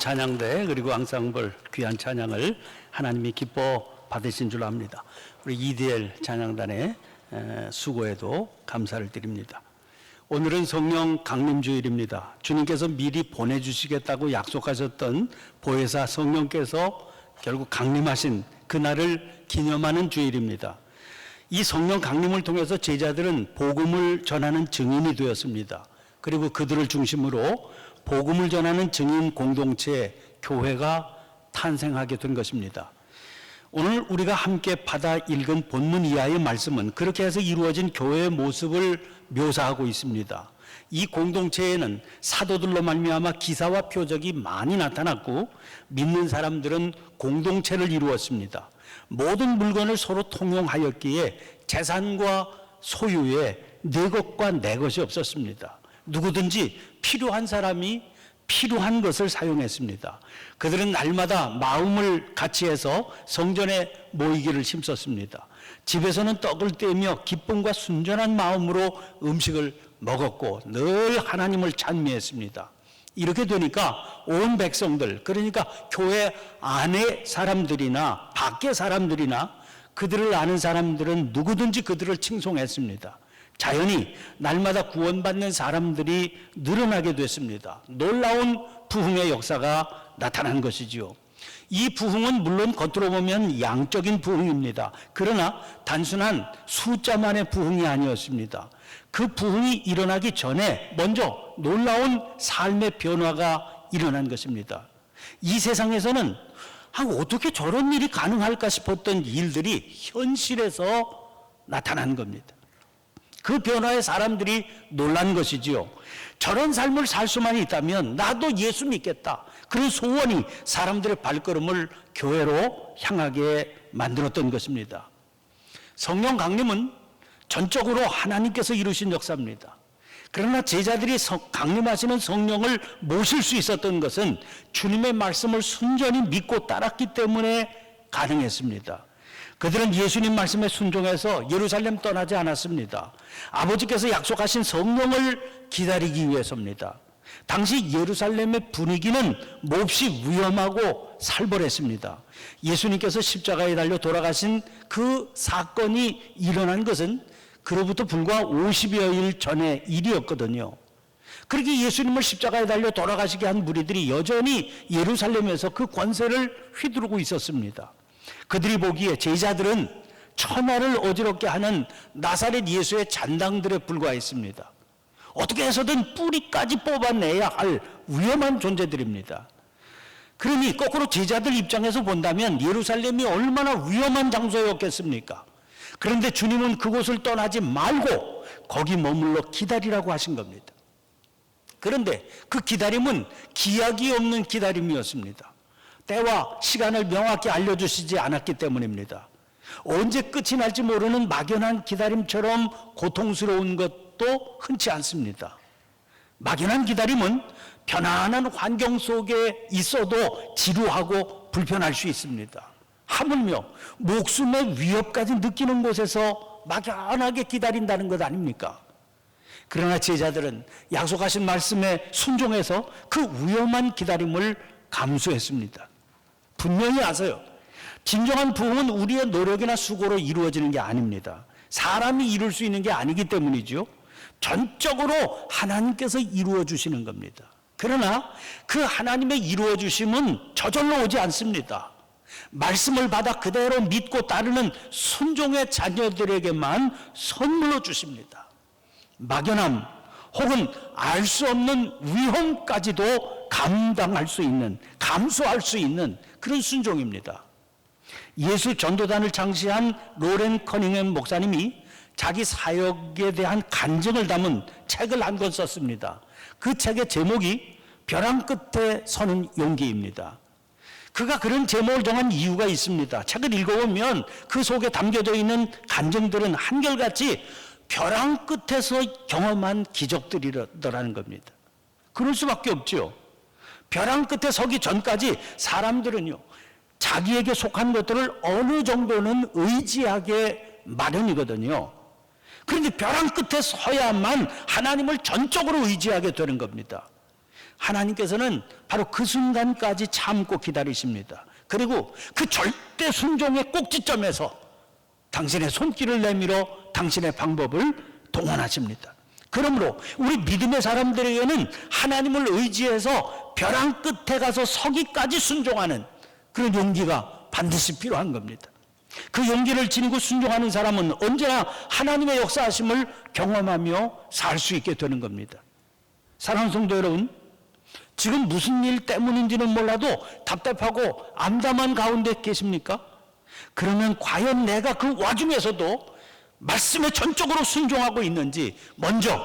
찬양대 그리고 앙상블 귀한 찬양을 하나님이 기뻐 받으신 줄 압니다. 우리 EDL 찬양단의 수고에도 감사를 드립니다. 오늘은 성령 강림주일입니다. 주님께서 미리 보내주시겠다고 약속하셨던 보혜사 성령께서 결국 강림하신 그날을 기념하는 주일입니다. 이 성령 강림을 통해서 제자들은 복음을 전하는 증인이 되었습니다. 그리고 그들을 중심으로 복음을 전하는 증인 공동체 교회가 탄생하게 된 것입니다. 오늘 우리가 함께 받아 읽은 본문 이하의 말씀은 그렇게 해서 이루어진 교회의 모습을 묘사하고 있습니다. 이 공동체에는 사도들로 말미암아 기사와 표적이 많이 나타났고 믿는 사람들은 공동체를 이루었습니다. 모든 물건을 서로 통용하였기에 재산과 소유에 내 것과 내 것이 없었습니다. 누구든지 필요한 사람이 필요한 것을 사용했습니다. 그들은 날마다 마음을 같이해서 성전에 모이기를 힘썼습니다. 집에서는 떡을 떼며 기쁨과 순전한 마음으로 음식을 먹었고 늘 하나님을 찬미했습니다. 이렇게 되니까 온 백성들, 그러니까 교회 안에 사람들이나 밖에 사람들이나 그들을 아는 사람들은 누구든지 그들을 칭송했습니다. 자연히 날마다 구원받는 사람들이 늘어나게 됐습니다. 놀라운 부흥의 역사가 나타난 것이지요. 이 부흥은 물론 겉으로 보면 양적인 부흥입니다. 그러나 단순한 숫자만의 부흥이 아니었습니다. 그 부흥이 일어나기 전에 먼저 놀라운 삶의 변화가 일어난 것입니다. 이 세상에서는 어떻게 저런 일이 가능할까 싶었던 일들이 현실에서 나타난 겁니다. 그 변화에 사람들이 놀란 것이지요. 저런 삶을 살 수만 있다면 나도 예수 믿겠다. 그런 소원이 사람들의 발걸음을 교회로 향하게 만들었던 것입니다. 성령 강림은 전적으로 하나님께서 이루신 역사입니다. 그러나 제자들이 강림하시는 성령을 모실 수 있었던 것은 주님의 말씀을 순전히 믿고 따랐기 때문에 가능했습니다. 그들은 예수님 말씀에 순종해서 예루살렘 떠나지 않았습니다. 아버지께서 약속하신 성령을 기다리기 위해서입니다. 당시 예루살렘의 분위기는 몹시 위험하고 살벌했습니다. 예수님께서 십자가에 달려 돌아가신 그 사건이 일어난 것은 그로부터 불과 50여 일 전의 일이었거든요. 그렇게 예수님을 십자가에 달려 돌아가시게 한 무리들이 여전히 예루살렘에서 그 권세를 휘두르고 있었습니다. 그들이 보기에 제자들은 천하를 어지럽게 하는 나사렛 예수의 잔당들에 불과했습니다. 어떻게 해서든 뿌리까지 뽑아내야 할 위험한 존재들입니다. 그러니 거꾸로 제자들 입장에서 본다면 예루살렘이 얼마나 위험한 장소였겠습니까? 그런데 주님은 그곳을 떠나지 말고 거기 머물러 기다리라고 하신 겁니다. 그런데 그 기다림은 기약이 없는 기다림이었습니다. 때와 시간을 명확히 알려주시지 않았기 때문입니다. 언제 끝이 날지 모르는 막연한 기다림처럼 고통스러운 것도 흔치 않습니다. 막연한 기다림은 편안한 환경 속에 있어도 지루하고 불편할 수 있습니다. 하물며 목숨의 위협까지 느끼는 곳에서 막연하게 기다린다는 것 아닙니까? 그러나 제자들은 약속하신 말씀에 순종해서 그 위험한 기다림을 감수했습니다. 분명히 아세요. 진정한 부흥은 우리의 노력이나 수고로 이루어지는 게 아닙니다. 사람이 이룰 수 있는 게 아니기 때문이죠. 전적으로 하나님께서 이루어 주시는 겁니다. 그러나 그 하나님의 이루어 주심은 저절로 오지 않습니다. 말씀을 받아 그대로 믿고 따르는 순종의 자녀들에게만 선물로 주십니다. 막연함 혹은 알 수 없는 위험까지도 감당할 수 있는, 감수할 수 있는 그런 순종입니다. 예수 전도단을 창시한 로렌 커닝햄 목사님이 자기 사역에 대한 간증을 담은 책을 한 권 썼습니다. 그 책의 제목이 벼랑 끝에 서는 용기입니다. 그가 그런 제목을 정한 이유가 있습니다. 책을 읽어보면 그 속에 담겨져 있는 간증들은 한결같이 벼랑 끝에서 경험한 기적들이더라는 겁니다. 그럴 수밖에 없죠. 벼랑 끝에 서기 전까지 사람들은요, 자기에게 속한 것들을 어느 정도는 의지하게 마련이거든요. 그런데 벼랑 끝에 서야만 하나님을 전적으로 의지하게 되는 겁니다. 하나님께서는 바로 그 순간까지 참고 기다리십니다. 그리고 그 절대 순종의 꼭지점에서 당신의 손길을 내밀어 당신의 방법을 동원하십니다. 그러므로 우리 믿음의 사람들에게는 하나님을 의지해서 벼랑 끝에 가서 서기까지 순종하는 그런 용기가 반드시 필요한 겁니다. 그 용기를 지니고 순종하는 사람은 언제나 하나님의 역사하심을 경험하며 살 수 있게 되는 겁니다. 사랑하는 성도 여러분, 지금 무슨 일 때문인지는 몰라도 답답하고 암담한 가운데 계십니까? 그러면 과연 내가 그 와중에서도 말씀에 전적으로 순종하고 있는지 먼저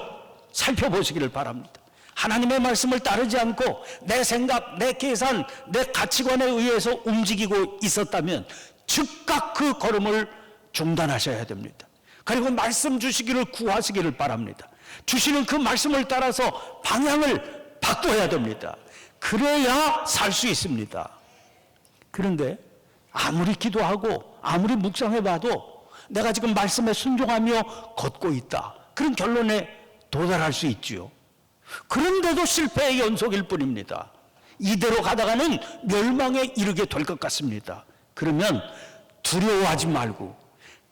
살펴보시기를 바랍니다. 하나님의 말씀을 따르지 않고 내 생각, 내 계산, 내 가치관에 의해서 움직이고 있었다면 즉각 그 걸음을 중단하셔야 됩니다. 그리고 말씀 주시기를 구하시기를 바랍니다. 주시는 그 말씀을 따라서 방향을 바꿔야 됩니다. 그래야 살 수 있습니다. 그런데 아무리 기도하고 아무리 묵상해봐도 내가 지금 말씀에 순종하며 걷고 있다, 그런 결론에 도달할 수 있지요. 그런데도 실패의 연속일 뿐입니다. 이대로 가다가는 멸망에 이르게 될 것 같습니다. 그러면 두려워하지 말고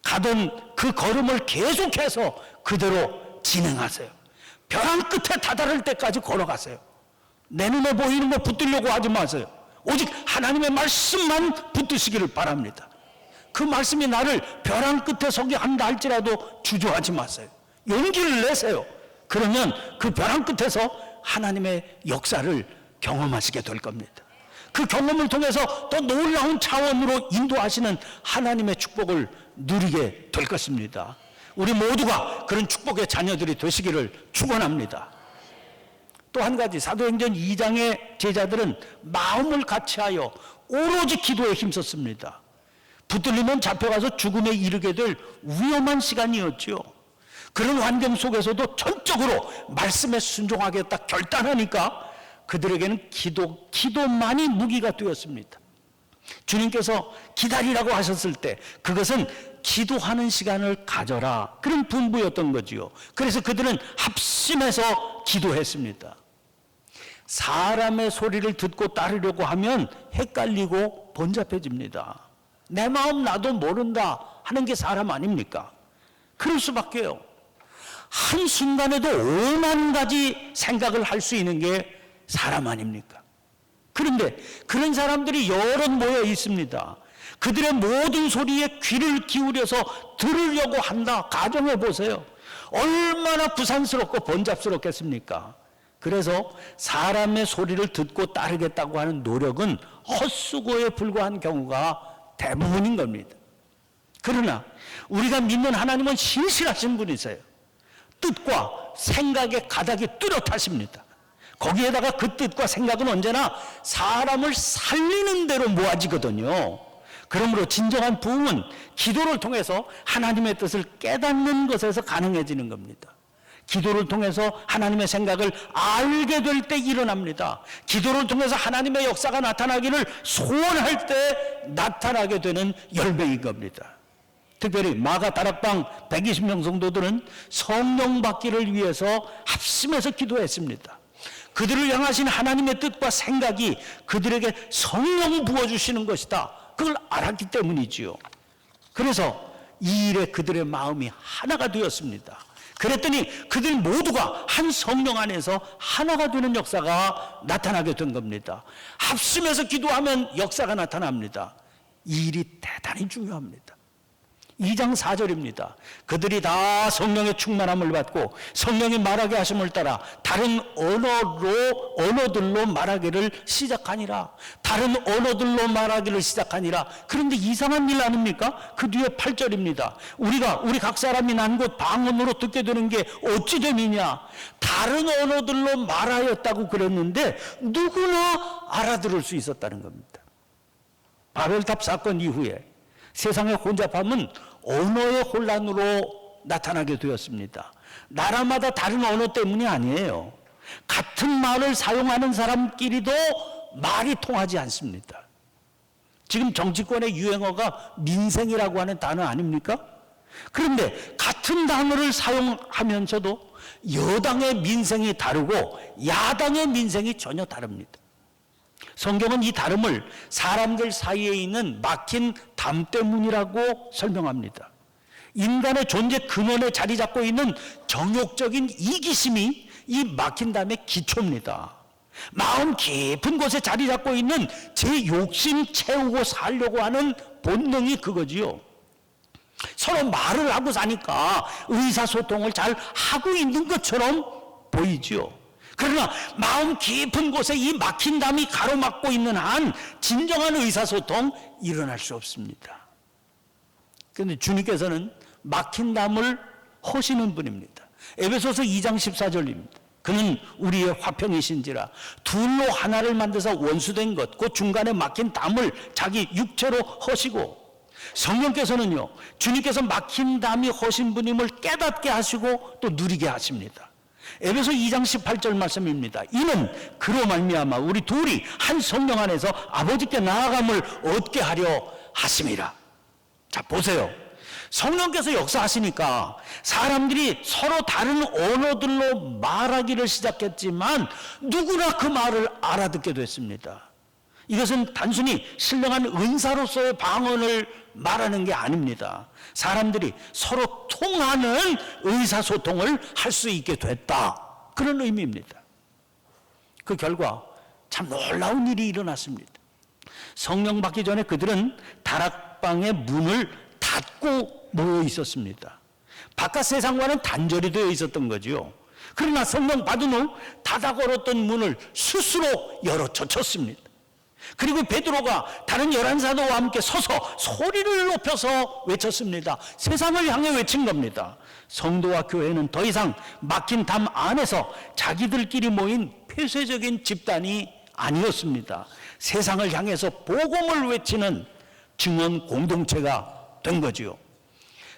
가던 그 걸음을 계속해서 그대로 진행하세요. 벼랑 끝에 다다를 때까지 걸어가세요. 내 눈에 보이는 거 붙들려고 하지 마세요. 오직 하나님의 말씀만 붙드시기를 바랍니다. 그 말씀이 나를 벼랑 끝에 서게 한다 할지라도 주저하지 마세요. 용기를 내세요. 그러면 그 벼랑 끝에서 하나님의 역사를 경험하시게 될 겁니다. 그 경험을 통해서 더 놀라운 차원으로 인도하시는 하나님의 축복을 누리게 될 것입니다. 우리 모두가 그런 축복의 자녀들이 되시기를 축원합니다. 또 한 가지, 사도행전 2장의 제자들은 마음을 같이하여 오로지 기도에 힘썼습니다. 붙들리면 잡혀가서 죽음에 이르게 될 위험한 시간이었죠. 그런 환경 속에서도 전적으로 말씀에 순종하겠다 결단하니까 그들에게는 기도만이 무기가 되었습니다. 주님께서 기다리라고 하셨을 때 그것은 기도하는 시간을 가져라, 그런 분부였던 거지요. 그래서 그들은 합심해서 기도했습니다. 사람의 소리를 듣고 따르려고 하면 헷갈리고 번잡해집니다. 내 마음 나도 모른다 하는 게 사람 아닙니까? 그럴 수밖에요. 한순간에도 5만 가지 생각을 할 수 있는 게 사람 아닙니까? 그런데 그런 사람들이 여럿 모여 있습니다. 그들의 모든 소리에 귀를 기울여서 들으려고 한다. 가정해 보세요. 얼마나 부산스럽고 번잡스럽겠습니까? 그래서 사람의 소리를 듣고 따르겠다고 하는 노력은 헛수고에 불과한 경우가 대부분인 겁니다. 그러나 우리가 믿는 하나님은 신실하신 분이세요. 뜻과 생각의 가닥이 뚜렷하십니다. 거기에다가 그 뜻과 생각은 언제나 사람을 살리는 대로 모아지거든요. 그러므로 진정한 부흥은 기도를 통해서 하나님의 뜻을 깨닫는 것에서 가능해지는 겁니다. 기도를 통해서 하나님의 생각을 알게 될 때 일어납니다. 기도를 통해서 하나님의 역사가 나타나기를 소원할 때 나타나게 되는 열매인 겁니다. 특별히 마가 다락방 120명 성도들은 성령 받기를 위해서 합심해서 기도했습니다. 그들을 향하신 하나님의 뜻과 생각이 그들에게 성령 부어주시는 것이다, 그걸 알았기 때문이지요. 그래서 이 일에 그들의 마음이 하나가 되었습니다. 그랬더니 그들 모두가 한 성령 안에서 하나가 되는 역사가 나타나게 된 겁니다. 합심해서 기도하면 역사가 나타납니다. 이 일이 대단히 중요합니다. 2장 4절입니다. 그들이 다 성령의 충만함을 받고 성령이 말하게 하심을 따라 다른 언어들로 말하기를 시작하니라. 다른 언어들로 말하기를 시작하니라. 그런데 이상한 일 아닙니까? 그 뒤에 8절입니다. 우리 각 사람이 난 곳 방언으로 듣게 되는 게 어찌 됨이냐. 다른 언어들로 말하였다고 그랬는데 누구나 알아들을 수 있었다는 겁니다. 바벨탑 사건 이후에 세상의 혼잡함은 언어의 혼란으로 나타나게 되었습니다. 나라마다 다른 언어 때문이 아니에요. 같은 말을 사용하는 사람끼리도 말이 통하지 않습니다. 지금 정치권의 유행어가 민생이라고 하는 단어 아닙니까? 그런데 같은 단어를 사용하면서도 여당의 민생이 다르고 야당의 민생이 전혀 다릅니다. 성경은 이 다름을 사람들 사이에 있는 막힌 담 때문이라고 설명합니다. 인간의 존재 근원에 자리 잡고 있는 정욕적인 이기심이 이 막힌 담의 기초입니다. 마음 깊은 곳에 자리 잡고 있는 제 욕심 채우고 살려고 하는 본능이 그거지요. 서로 말을 하고 사니까 의사소통을 잘 하고 있는 것처럼 보이지요. 그러나 마음 깊은 곳에 이 막힌 담이 가로막고 있는 한 진정한 의사소통 일어날 수 없습니다. 그런데 주님께서는 막힌 담을 허시는 분입니다. 에베소서 2장 14절입니다. 그는 우리의 화평이신지라 둘로 하나를 만드사 원수된 것 그 중간에 막힌 담을 자기 육체로 허시고, 성령께서는요 주님께서 막힌 담이 허신 분임을 깨닫게 하시고 또 누리게 하십니다. 에베소 2장 18절 말씀입니다. 이는 그로 말미암아 우리 둘이 한 성령 안에서 아버지께 나아감을 얻게 하려 하심이라. 자, 보세요. 성령께서 역사하시니까 사람들이 서로 다른 언어들로 말하기를 시작했지만 누구나 그 말을 알아듣게 됐습니다. 이것은 단순히 신령한 은사로서의 방언을 말하는 게 아닙니다. 사람들이 서로 통하는 의사소통을 할 수 있게 됐다, 그런 의미입니다. 그 결과 참 놀라운 일이 일어났습니다. 성령 받기 전에 그들은 다락방의 문을 닫고 모여 있었습니다. 바깥 세상과는 단절이 되어 있었던 거죠. 그러나 성령 받은 후 닫아 걸었던 문을 스스로 열어 젖혔습니다. 그리고 베드로가 다른 11사도와 함께 서서 소리를 높여서 외쳤습니다. 세상을 향해 외친 겁니다. 성도와 교회는 더 이상 막힌 담 안에서 자기들끼리 모인 폐쇄적인 집단이 아니었습니다. 세상을 향해서 복음을 외치는 증언 공동체가 된 거지요.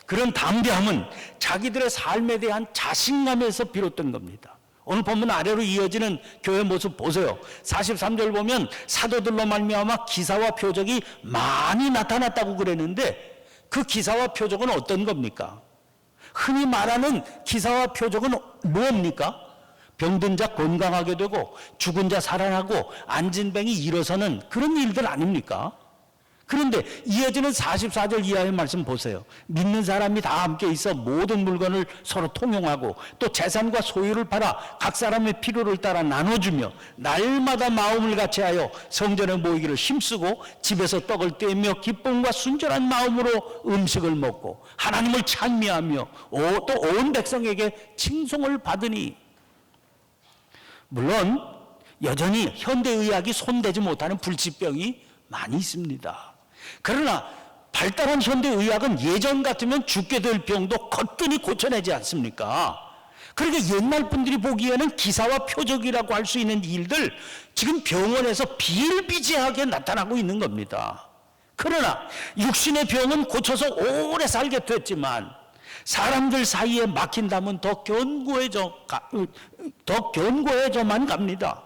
그런 담대함은 자기들의 삶에 대한 자신감에서 비롯된 겁니다. 오늘 본문 아래로 이어지는 교회 모습 보세요. 43절 보면 사도들로 말미암아 기사와 표적이 많이 나타났다고 그랬는데 그 기사와 표적은 어떤 겁니까? 흔히 말하는 기사와 표적은 뭡니까? 병든 자 건강하게 되고 죽은 자 살아나고 앉은 뱅이 일어서는 그런 일들 아닙니까? 그런데 이어지는 44절 이하의 말씀 보세요. 믿는 사람이 다 함께 있어 모든 물건을 서로 통용하고 또 재산과 소유를 팔아 각 사람의 필요를 따라 나눠주며 날마다 마음을 같이하여 성전에 모이기를 힘쓰고 집에서 떡을 떼며 기쁨과 순전한 마음으로 음식을 먹고 하나님을 찬미하며 또 온 백성에게 칭송을 받으니. 물론 여전히 현대의학이 손대지 못하는 불치병이 많이 있습니다. 그러나 발달한 현대의학은 예전 같으면 죽게 될 병도 거뜬히 고쳐내지 않습니까? 그러니까 옛날 분들이 보기에는 기사와 표적이라고 할 수 있는 일들 지금 병원에서 비일비재하게 나타나고 있는 겁니다. 그러나 육신의 병은 고쳐서 오래 살게 됐지만 사람들 사이에 막힌 담은 더 견고해져만 갑니다.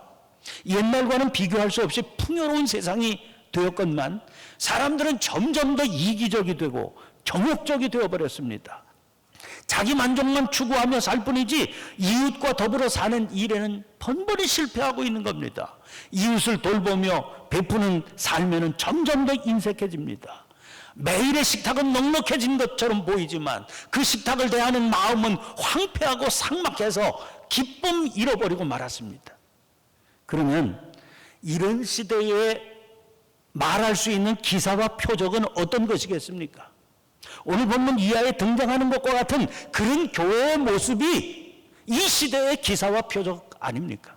옛날과는 비교할 수 없이 풍요로운 세상이 되었건만 사람들은 점점 더 이기적이 되고 정욕적이 되어버렸습니다. 자기 만족만 추구하며 살 뿐이지 이웃과 더불어 사는 일에는 번번이 실패하고 있는 겁니다. 이웃을 돌보며 베푸는 삶에는 점점 더 인색해집니다. 매일의 식탁은 넉넉해진 것처럼 보이지만 그 식탁을 대하는 마음은 황폐하고 삭막해서 기쁨 잃어버리고 말았습니다. 그러면 이런 시대에 말할 수 있는 기사와 표적은 어떤 것이겠습니까? 오늘 본문 이하에 등장하는 것과 같은 그런 교회의 모습이 이 시대의 기사와 표적 아닙니까?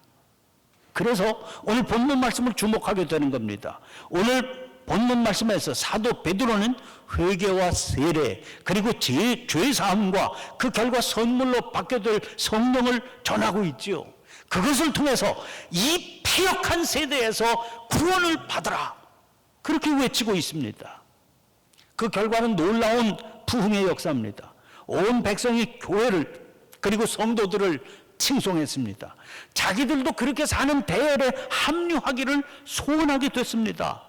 그래서 오늘 본문 말씀을 주목하게 되는 겁니다. 오늘 본문 말씀에서 사도 베드로는 회개와 세례 그리고 죄 사함과 그 결과 선물로 받게 될 성령을 전하고 있지요. 그것을 통해서 이 패역한 세대에서 구원을 받으라, 그렇게 외치고 있습니다. 그 결과는 놀라운 부흥의 역사입니다. 온 백성이 교회를 그리고 성도들을 칭송했습니다. 자기들도 그렇게 사는 대열에 합류하기를 소원하게 됐습니다.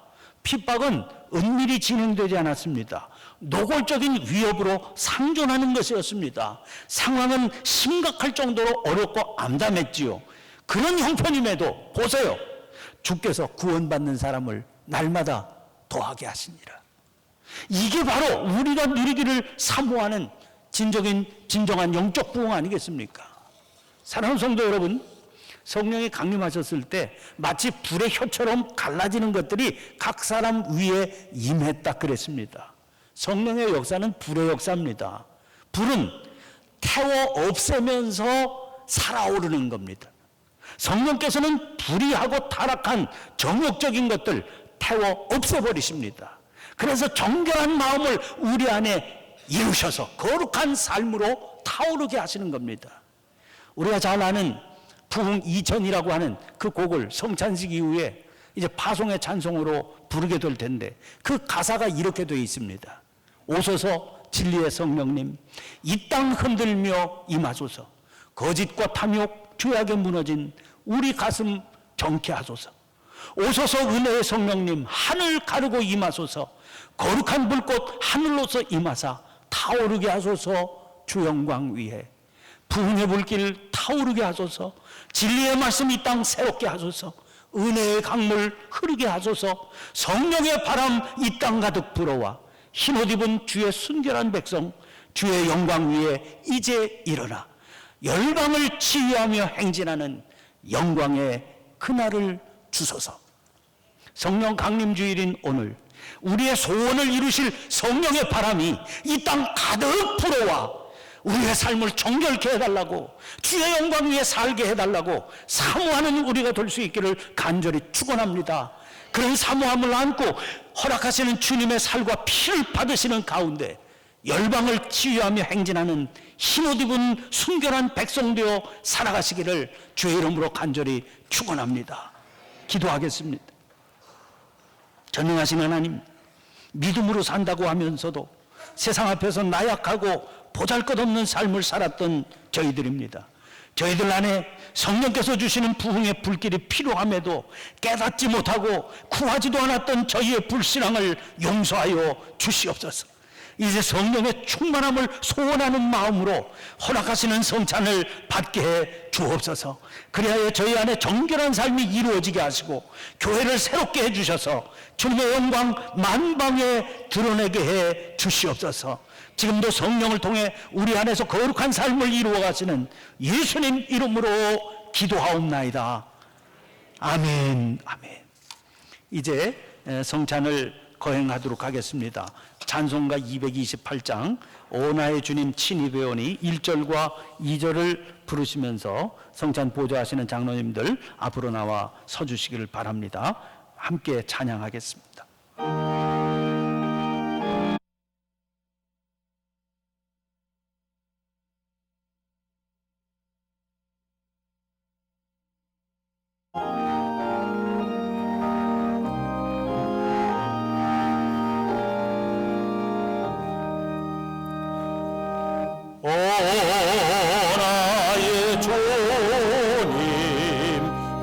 핍박은 은밀히 진행되지 않았습니다. 노골적인 위협으로 상존하는 것이었습니다. 상황은 심각할 정도로 어렵고 암담했지요. 그런 형편임에도 보세요. 주께서 구원받는 사람을 날마다 더하게 하시니라. 이게 바로 우리가 누리기를 사모하는 진정한 영적 부흥 아니겠습니까? 사랑하는 성도 여러분, 성령이 강림하셨을 때 마치 불의 혀처럼 갈라지는 것들이 각 사람 위에 임했다 그랬습니다. 성령의 역사는 불의 역사입니다. 불은 태워 없애면서 살아오르는 겁니다. 성령께서는 불의하고 타락한 정욕적인 것들 태워 없애버리십니다. 그래서 정결한 마음을 우리 안에 이루셔서 거룩한 삶으로 타오르게 하시는 겁니다. 우리가 잘 아는 부흥 2000이라고 하는 그 곡을 성찬식 이후에 이제 파송의 찬송으로 부르게 될 텐데 그 가사가 이렇게 되어 있습니다. 오소서 진리의 성령님, 이 땅 흔들며 임하소서. 거짓과 탐욕, 죄악에 무너진 우리 가슴 정케 하소서. 오소서 은혜의 성령님, 하늘 가르고 임하소서. 거룩한 불꽃 하늘로서 임하사 타오르게 하소서. 주 영광 위에 부흥의 불길 타오르게 하소서. 진리의 말씀 이 땅 새롭게 하소서. 은혜의 강물 흐르게 하소서. 성령의 바람 이 땅 가득 불어와 흰옷 입은 주의 순결한 백성, 주의 영광 위에 이제 일어나 열방을 치유하며 행진하는 영광의 그날을 주소서. 성령 강림주일인 오늘 우리의 소원을 이루실 성령의 바람이 이 땅 가득 불어와 우리의 삶을 정결케 해달라고, 주의 영광 위에 살게 해달라고 사모하는 우리가 될 수 있기를 간절히 축원합니다. 그런 사모함을 안고 허락하시는 주님의 살과 피를 받으시는 가운데 열방을 치유하며 행진하는 흰옷 입은 순결한 백성 되어 살아가시기를 주의 이름으로 간절히 축원합니다. 기도하겠습니다. 전능하신 하나님, 믿음으로 산다고 하면서도 세상 앞에서 나약하고 보잘것없는 삶을 살았던 저희들입니다. 저희들 안에 성령께서 주시는 부흥의 불길이 필요함에도 깨닫지 못하고 구하지도 않았던 저희의 불신앙을 용서하여 주시옵소서. 이제 성령의 충만함을 소원하는 마음으로 허락하시는 성찬을 받게 해 주옵소서. 그리하여 저희 안에 정결한 삶이 이루어지게 하시고 교회를 새롭게 해 주셔서 주님의 영광 만방에 드러내게 해 주시옵소서. 지금도 성령을 통해 우리 안에서 거룩한 삶을 이루어 가시는 예수님 이름으로 기도하옵나이다. 아멘. 아멘. 이제 성찬을 거행하도록 하겠습니다. 찬송가 228장 오나의 주님 친히 배우니 1절과 2절을 부르시면서 성찬 보좌하시는 장로님들 앞으로 나와 서주시기를 바랍니다. 함께 찬양하겠습니다. 오 나의 주님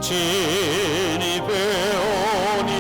친히 배우니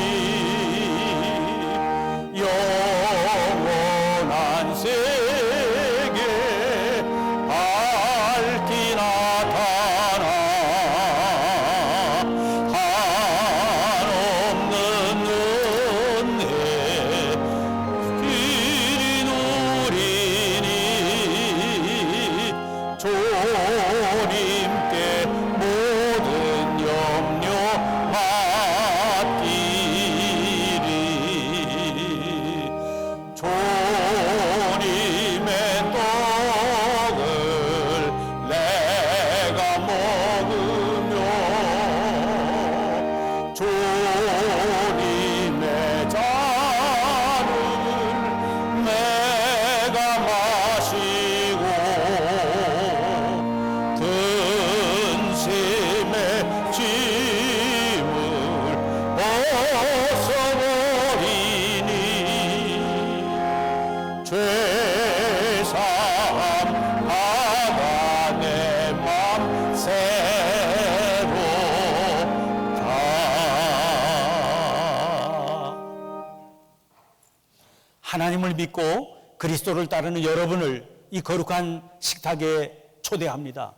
하나님을 믿고 그리스도를 따르는 여러분을 이 거룩한 식탁에 초대합니다.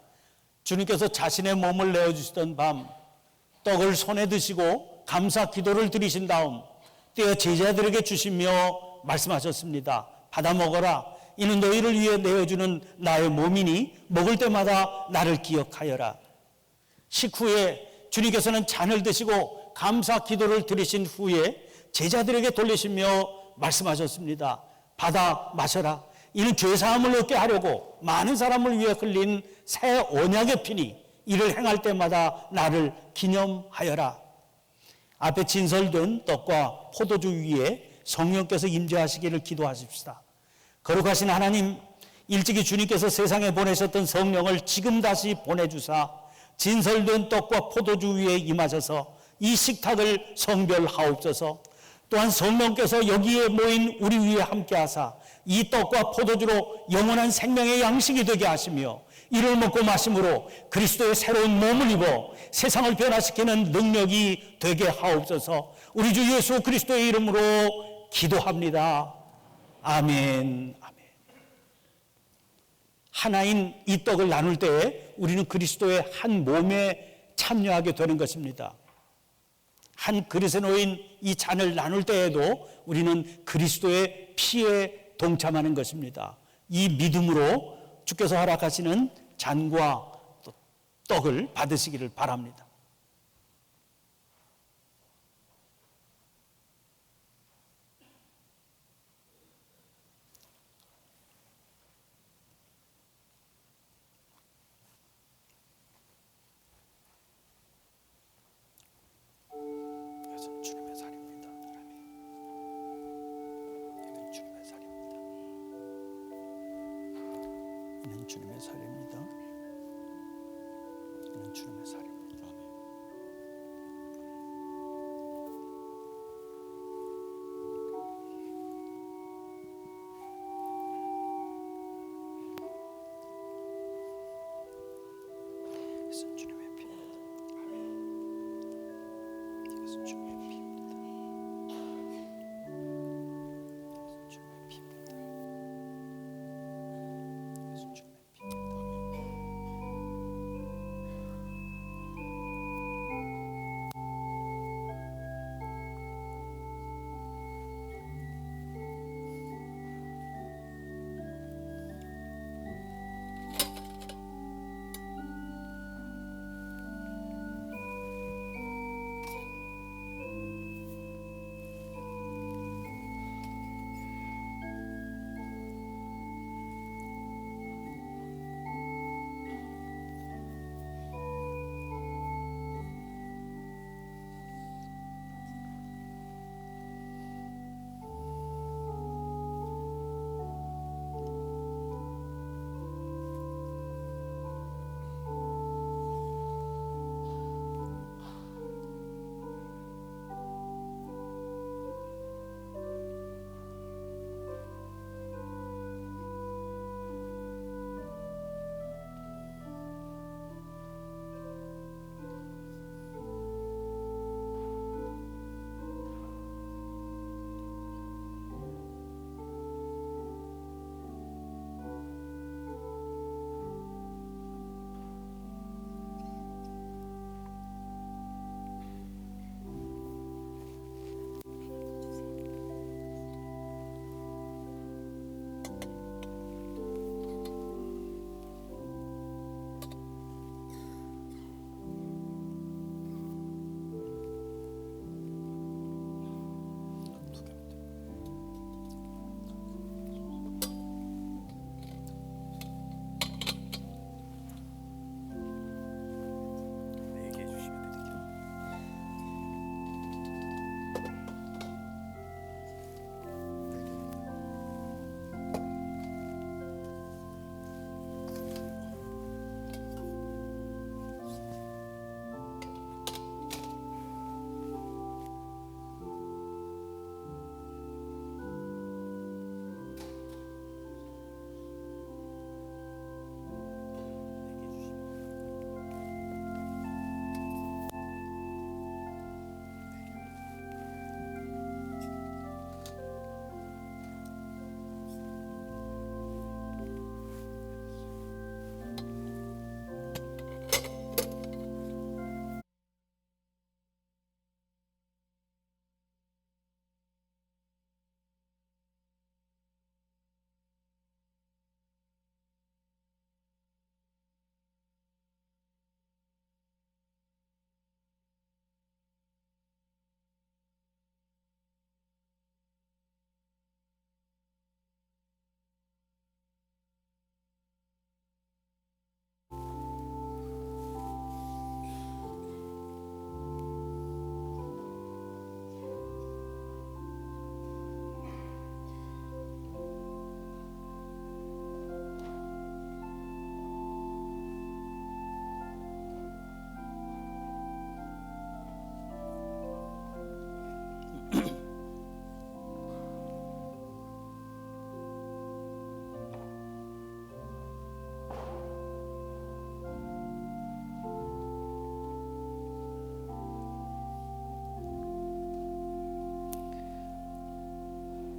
주님께서 자신의 몸을 내어주시던 밤 떡을 손에 드시고 감사 기도를 드리신 다음 떼어 제자들에게 주시며 말씀하셨습니다. 받아 먹어라. 이는 너희를 위해 내어주는 나의 몸이니 먹을 때마다 나를 기억하여라. 식후에 주님께서는 잔을 드시고 감사 기도를 드리신 후에 제자들에게 돌리시며 말씀하셨습니다. 받아 마셔라. 이는 죄사함을 얻게 하려고 많은 사람을 위해 흘린 새 언약의 피니 이를 행할 때마다 나를 기념하여라. 앞에 진설된 떡과 포도주 위에 성령께서 임재하시기를 기도하십시다. 거룩하신 하나님, 일찍이 주님께서 세상에 보내셨던 성령을 지금 다시 보내주사 진설된 떡과 포도주 위에 임하셔서 이 식탁을 성별하옵소서. 또한 성령께서 여기에 모인 우리 위에 함께하사 이 떡과 포도주로 영원한 생명의 양식이 되게 하시며 이를 먹고 마심으로 그리스도의 새로운 몸을 입어 세상을 변화시키는 능력이 되게 하옵소서. 우리 주 예수 그리스도의 이름으로 기도합니다. 아멘. 아멘. 하나인 이 떡을 나눌 때에 우리는 그리스도의 한 몸에 참여하게 되는 것입니다. 한 그릇에 놓인 이 잔을 나눌 때에도 우리는 그리스도의 피에 동참하는 것입니다. 이 믿음으로 주께서 허락하시는 잔과 떡을 받으시기를 바랍니다. 이것은 주님의 살입니다. 이는 주님의 살입니다. 이는 주님의 살입니다. 이는 주님의 살입니다. 이것은 주님의 피입니다. 이것은 주님의 피입니다. 이것은 주님의 피입니다. 이것은 주님의 피입니다.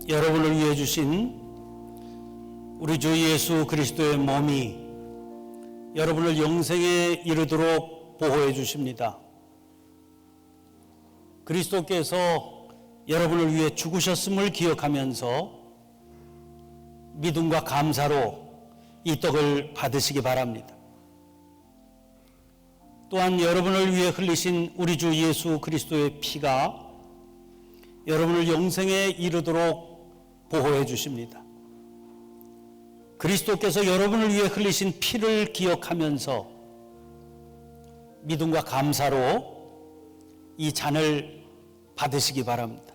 여러분을 위해 주신 우리 주 예수 그리스도의 몸이 여러분을 영생에 이르도록 보호해 주십니다. 그리스도께서 여러분을 위해 죽으셨음을 기억하면서 믿음과 감사로 이 떡을 받으시기 바랍니다. 또한 여러분을 위해 흘리신 우리 주 예수 그리스도의 피가 여러분을 영생에 이르도록 보호해 주십니다. 그리스도께서 여러분을 위해 흘리신 피를 기억하면서 믿음과 감사로 이 잔을 받으시기 바랍니다.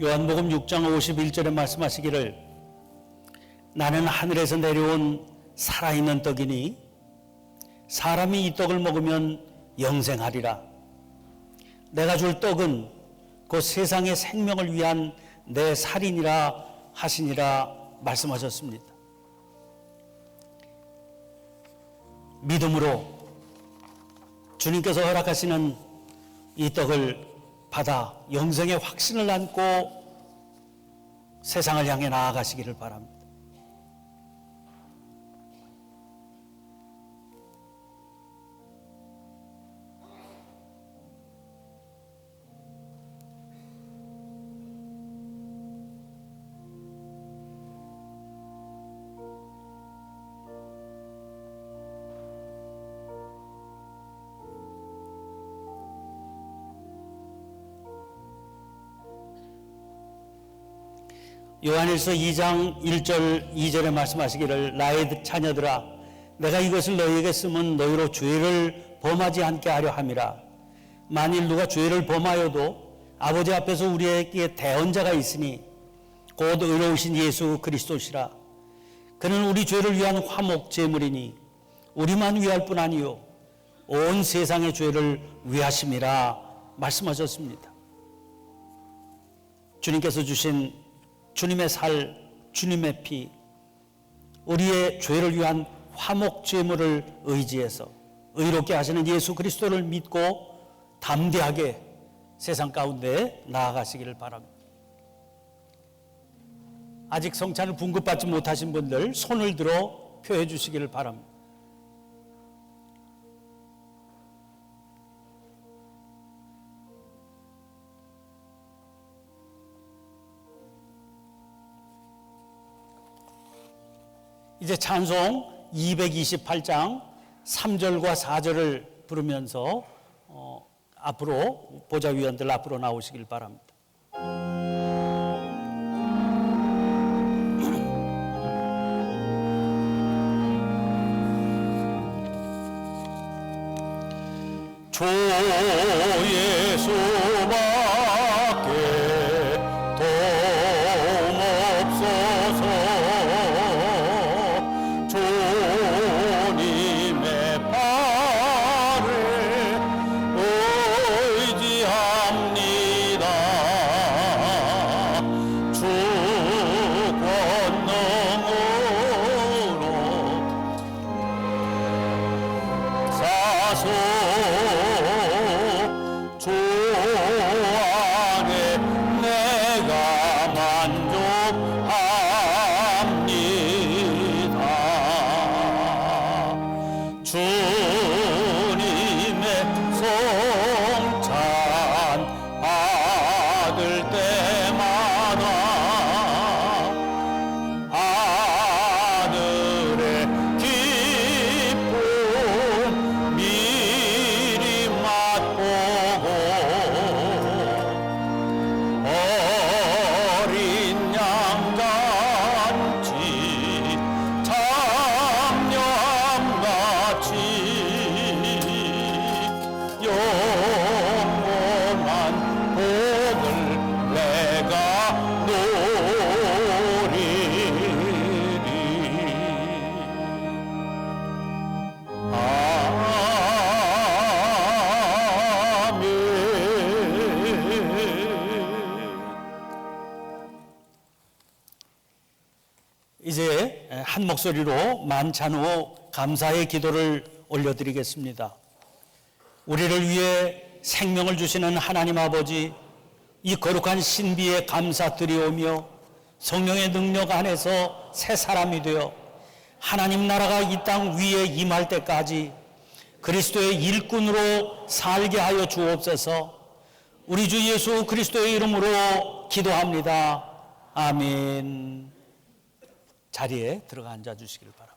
요한복음 6장 51절에 말씀하시기를 나는 하늘에서 내려온 살아있는 떡이니 사람이 이 떡을 먹으면 영생하리라. 내가 줄 떡은 곧 세상의 생명을 위한 내 살이니라 하시니라 말씀하셨습니다. 믿음으로 주님께서 허락하시는 이 떡을 받아 영생의 확신을 안고 세상을 향해 나아가시기를 바랍니다. 요한일서 2장 1절 2절에 말씀하시기를 나의 자녀들아 내가 이것을 너희에게 쓰면 너희로 죄를 범하지 않게 하려 함이라. 만일 누가 죄를 범하여도 아버지 앞에서 우리에게 대언자가 있으니 곧 의로우신 예수 그리스도시라. 그는 우리 죄를 위한 화목 제물이니 우리만 위할 뿐 아니요 온 세상의 죄를 위하심이라 말씀하셨습니다. 주님께서 주신 주님의 살, 주님의 피, 우리의 죄를 위한 화목 제물을 의지해서 의롭게 하시는 예수 그리스도를 믿고 담대하게 세상 가운데 나아가시기를 바랍니다. 아직 성찬을 분급받지 못하신 분들 손을 들어 표해 주시기를 바랍니다. 이제 찬송 228장 3절과 4절을 부르면서 앞으로 보좌위원들 앞으로 나오시길 바랍니다. 주 예수밖에 도움 없소서. 주님의 팔에 의지합니다. 주 권능으로 사소 한 목소리로 만찬 후 감사의 기도를 올려드리겠습니다. 우리를 위해 생명을 주시는 하나님 아버지, 이 거룩한 신비에 감사드리오며 성령의 능력 안에서 새 사람이 되어 하나님 나라가 이 땅 위에 임할 때까지 그리스도의 일꾼으로 살게 하여 주옵소서. 우리 주 예수 그리스도의 이름으로 기도합니다. 아멘. 자리에 들어가 앉아 주시길 바랍니다.